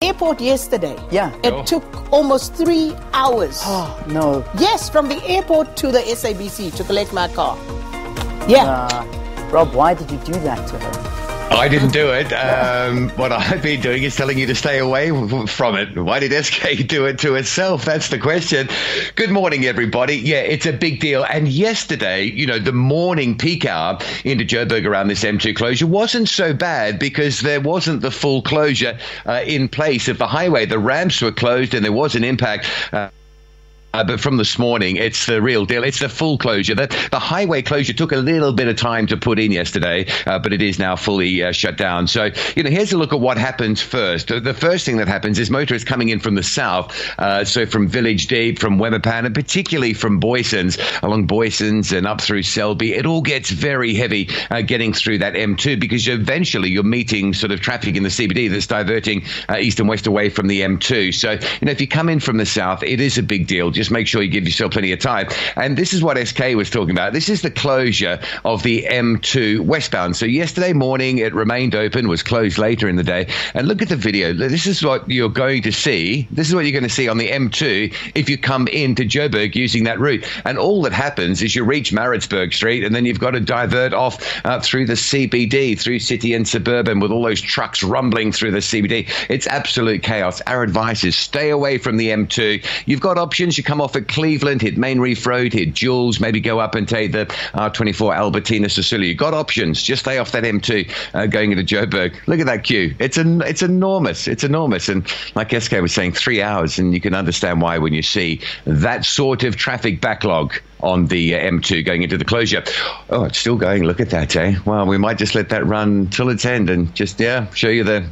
Airport yesterday. Yeah. It took almost 3 hours. Oh, no. Yes, from the airport to the SABC to collect my car. Yeah. Rob, why did you do that to her? I didn't do it. What I've been doing is telling you to stay away from it. Why did SK do it to herself? That's the question. Good morning, everybody. Yeah, it's a big deal. And yesterday, the morning peak hour into Joburg around this M2 closure wasn't so bad because there wasn't the full closure in place of the highway. The ramps were closed and there was an impact. But from this morning, it's the real deal. It's the full closure. The highway closure took a little bit of time to put in yesterday, but it is now fully shut down. So, here's a look at what happens first. The first thing that happens is motorists coming in from the south, so from Village Deep, from Wemmerpan, and particularly from Boysons, along Boysons and up through Selby. It all gets very heavy getting through that M2 because eventually you're meeting sort of traffic in the CBD that's diverting east and west away from the M2. So, if you come in from the south, it is a big deal. Just make sure you give yourself plenty of time. And this is what SK was talking about. This is the closure of the M2 westbound. So yesterday morning, it remained open, was closed later in the day. And look at the video. This is what you're going to see. This is what you're going to see on the M2 if you come into Joburg using that route. And all that happens is you reach Maritzburg Street and then you've got to divert off through the CBD, through city and suburban with all those trucks rumbling through the CBD. It's absolute chaos. Our advice is stay away from the M2. You've got options. You come off at Cleveland, hit Main Reef Road, hit Jules, maybe go up and take the R24 Albertina Sicilia. You've got options. Just stay off that M2 going into Joburg. Look at that queue. It's enormous. It's enormous. And like SK was saying, 3 hours. And you can understand why when you see that sort of traffic backlog on the M2 going into the closure. Oh, it's still going. Look at that, eh? Well, we might just let that run till its end and just, show you the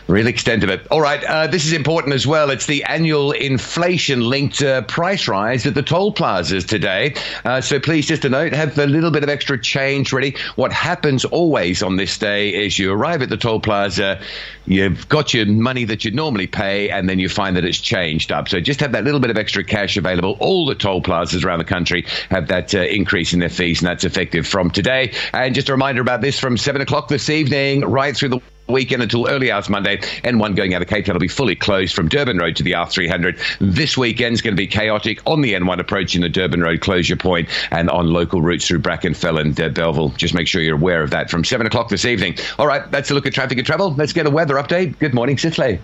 real extent of it. All right, this is important as well. It's the annual inflation-linked price rise at the toll plazas today. So please, just a note, have a little bit of extra change ready. What happens always on this day is you arrive at the toll plaza, you've got your money that you'd normally pay, and then you find that it's changed up. So just have that little bit of extra cash available. All the toll plazas around the country have that increase in their fees, and that's effective from today. And just a reminder about this from 7 o'clock this evening, right through the weekend until early hours Monday. N1 going out of Cape Town will be fully closed from Durban Road to the R300. This weekend's going to be chaotic on the N1 approaching the Durban Road closure point and on local routes through Brackenfell and Belleville. Just make sure you're aware of that from 7 o'clock this evening. All right, that's a look at traffic and travel. Let's get a weather update. Good morning, Sithley.